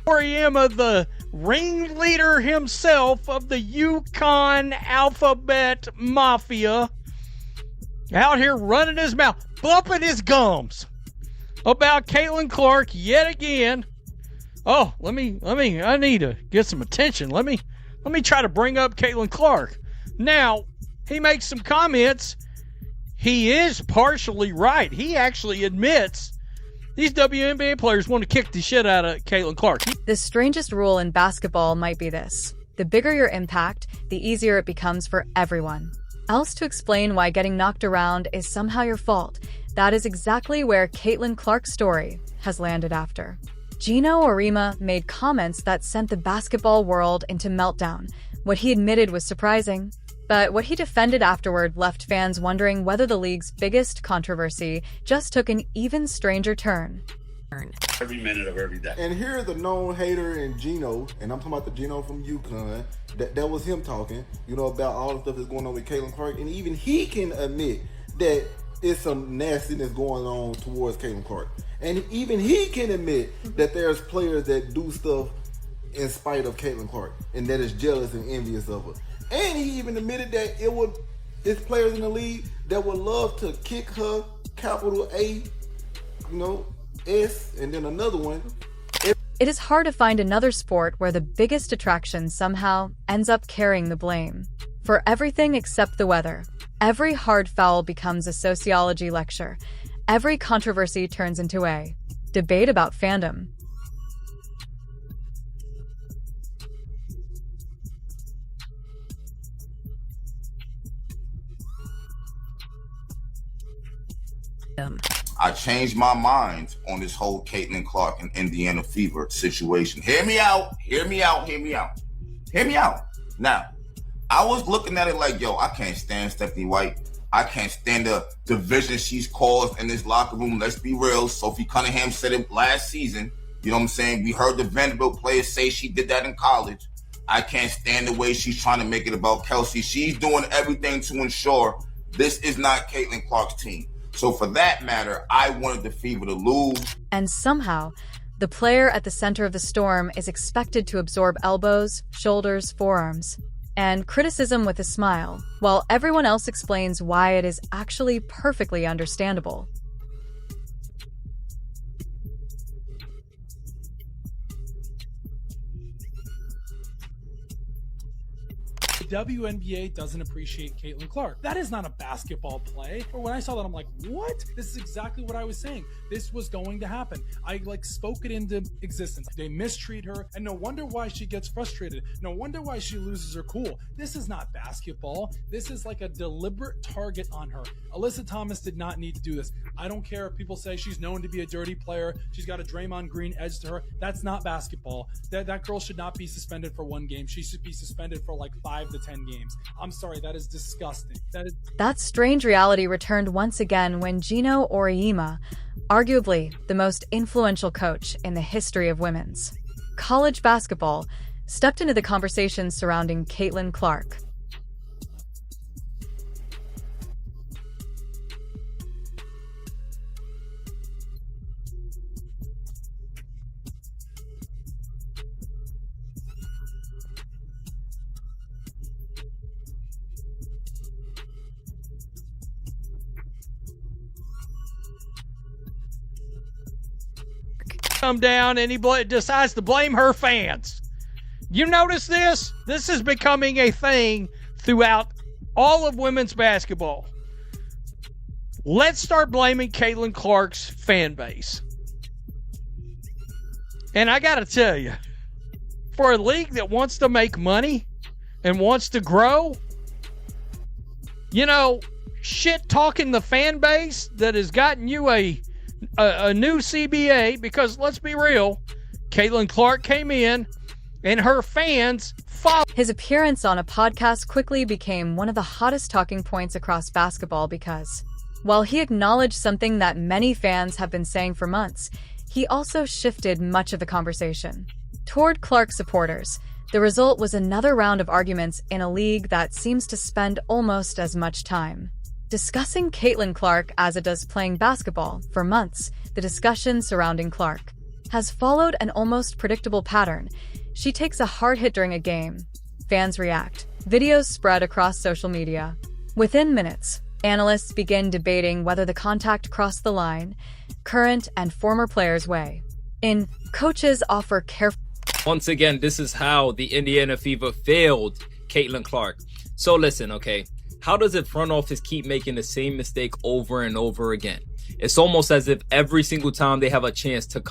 Oriema, the ringleader himself of the Yukon Alphabet Mafia, out here running his mouth, bumping his gums about Caitlin Clark yet again. Oh, I need to get some attention. Let me try to bring up Caitlin Clark. Now, he makes some comments. He is partially right. He actually admits these WNBA players want to kick the shit out of Caitlin Clark. The strangest rule in basketball might be this: the bigger your impact, the easier it becomes for everyone else to explain why getting knocked around is somehow your fault. That is exactly where Caitlin Clark's story has landed after. Gino Oriema made comments that sent the basketball world into meltdown. What he admitted was surprising, but what he defended afterward left fans wondering whether the league's biggest controversy just took an even stranger turn. Every minute of every day. And here's the known hater in Gino, and I'm talking about the Gino from UConn. That was him talking, about all the stuff that's going on with Caitlin Clark. And even he can admit that it's some nastiness going on towards Caitlin Clark. And even he can admit that there's players that do stuff in spite of Caitlin Clark and that is jealous and envious of her. And he even admitted that it's players in the league that would love to kick her, capital A, S, and then another one. It is hard to find another sport where the biggest attraction somehow ends up carrying the blame. For everything except the weather, every hard foul becomes a sociology lecture. Every controversy turns into a debate about fandom. I changed my mind on this whole Caitlin Clark and Indiana Fever situation. Hear me out. Now, I was looking at it like, I can't stand Stephanie White. I can't stand the division she's caused in this locker room. Let's be real. Sophie Cunningham said it last season. You know what I'm saying? We heard the Vanderbilt players say she did that in college. I can't stand the way she's trying to make it about Kelsey. She's doing everything to ensure this is not Caitlin Clark's team. So for that matter, I wanted the Fever to lose. And somehow, the player at the center of the storm is expected to absorb elbows, shoulders, forearms, and criticism with a smile, while everyone else explains why it is actually perfectly understandable. The WNBA doesn't appreciate Caitlin Clark. That is not a basketball play. Or when I saw that, I'm like, what? This is exactly what I was saying. This was going to happen. I spoke it into existence. They mistreat her, and no wonder why she gets frustrated. No wonder why she loses her cool. This is not basketball. This is like a deliberate target on her. Alyssa Thomas did not need to do this. I don't care if people say she's known to be a dirty player. She's got a Draymond Green edge to her. That's not basketball. That girl should not be suspended for one game. She should be suspended for 5 to 10 games. I'm sorry, that is disgusting. That strange reality returned once again when Gino Oriema, arguably the most influential coach in the history of women's college basketball, stepped into the conversation surrounding Caitlin Clark. Come down and he decides to blame her fans. You notice this? This is becoming a thing throughout all of women's basketball. Let's start blaming Caitlin Clark's fan base. And I got to tell you, for a league that wants to make money and wants to grow, shit talking the fan base that has gotten you a new CBA, because let's be real, Caitlin Clark came in and her fans followed. His appearance on a podcast quickly became one of the hottest talking points across basketball because, while he acknowledged something that many fans have been saying for months, he also shifted much of the conversation toward Clark supporters. The result was another round of arguments in a league that seems to spend almost as much time discussing Caitlin Clark as it does playing basketball. For months, the discussion surrounding Clark has followed an almost predictable pattern. She takes a hard hit during a game. Fans react. Videos spread across social media. Within minutes, analysts begin debating whether the contact crossed the line. Current and former players weigh in. Coaches offer careful. Once again, this is how the Indiana Fever failed Caitlin Clark. So listen, okay, how does it front office keep making the same mistake over and over again? It's almost as if every single time they have a chance to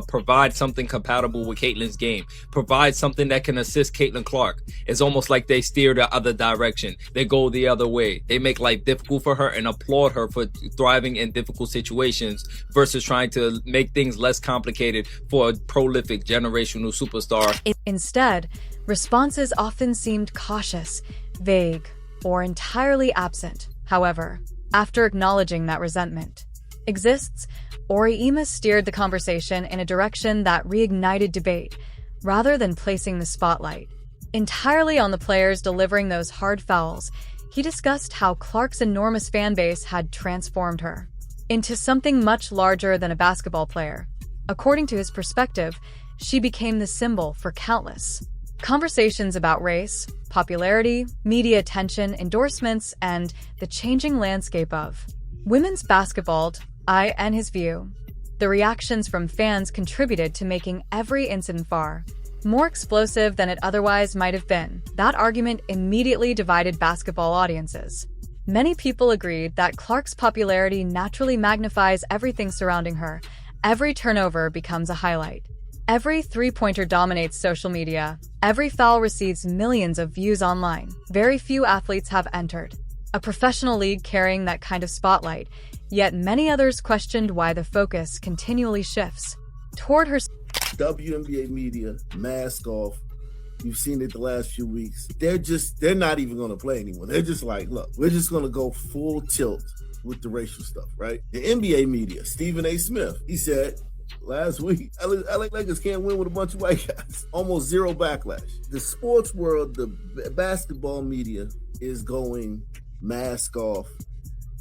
provide something compatible with Caitlin's game, provide something that can assist Caitlin Clark, it's almost like they steer the other direction. They go the other way. They make life difficult for her and applaud her for thriving in difficult situations versus trying to make things less complicated for a prolific generational superstar. Instead, responses often seemed cautious, vague, or entirely absent. However, after acknowledging that resentment exists, Ori steered the conversation in a direction that reignited debate, rather than placing the spotlight entirely on the players delivering those hard fouls. He discussed how Clark's enormous fan base had transformed her into something much larger than a basketball player. According to his perspective, she became the symbol for countless conversations about race, popularity, media attention, endorsements, and the changing landscape of women's basketball. In his view, the reactions from fans contributed to making every incident far more explosive than it otherwise might have been. That argument immediately divided basketball audiences. Many people agreed that Clark's popularity naturally magnifies everything surrounding her. Every turnover becomes a highlight. Every three-pointer dominates social media. Every foul receives millions of views online. Very few athletes have entered a professional league carrying that kind of spotlight, yet many others questioned why the focus continually shifts toward her. WNBA media, mask off. You've seen it the last few weeks. They're not even going to play anymore. They're just like, look, we're just going to go full tilt with the racial stuff, right? The NBA media, Stephen A. Smith, he said last week, LA Lakers can't win with a bunch of white guys. Almost zero backlash. The sports world, the basketball media is going mask off.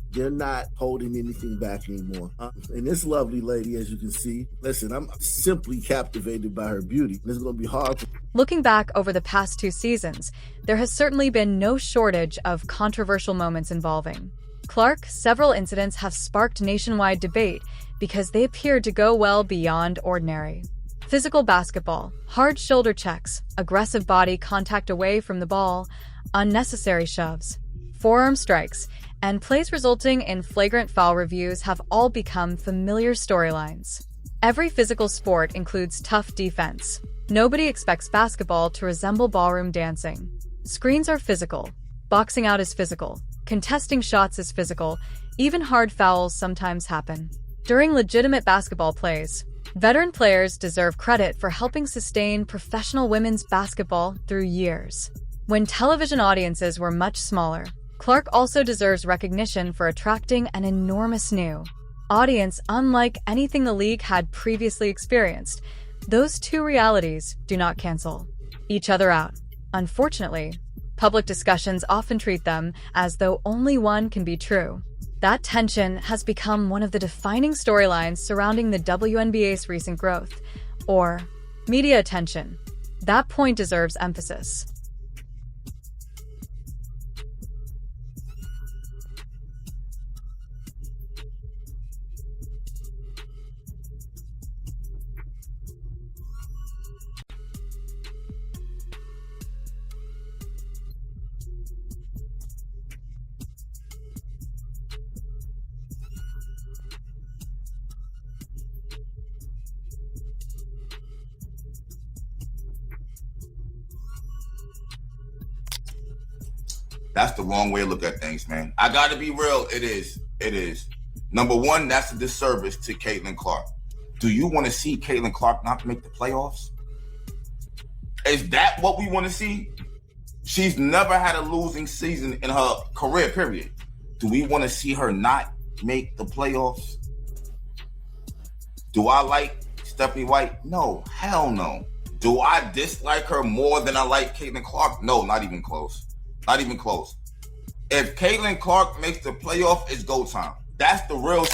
They're not holding anything back anymore. And this lovely lady, as you can see, listen, I'm simply captivated by her beauty. It's going to be hard. Looking back over the past 2 seasons, there has certainly been no shortage of controversial moments involving Clark. Several incidents have sparked nationwide debate because they appeared to go well beyond ordinary physical basketball, hard shoulder checks, aggressive body contact away from the ball, unnecessary shoves, forearm strikes, and plays resulting in flagrant foul reviews have all become familiar storylines. Every physical sport includes tough defense. Nobody expects basketball to resemble ballroom dancing. Screens are physical. Boxing out is physical. Contesting shots is physical. Even hard fouls sometimes happen during legitimate basketball plays. Veteran players deserve credit for helping sustain professional women's basketball through years when television audiences were much smaller. Clark also deserves recognition for attracting an enormous new audience unlike anything the league had previously experienced. Those two realities do not cancel each other out. Unfortunately, public discussions often treat them as though only one can be true. That tension has become one of the defining storylines surrounding the WNBA's recent growth, or media attention. That point deserves emphasis. That's the wrong way to look at things, man. I got to be real. It is. It is. Number one, that's a disservice to Caitlin Clark. Do you want to see Caitlin Clark not make the playoffs? Is that what we want to see? She's never had a losing season in her career, period. Do we want to see her not make the playoffs? Do I like Stephanie White? No, hell no. Do I dislike her more than I like Caitlin Clark? No, not even close. Not even close. If Caitlin Clark makes the playoff, it's go time. That's the real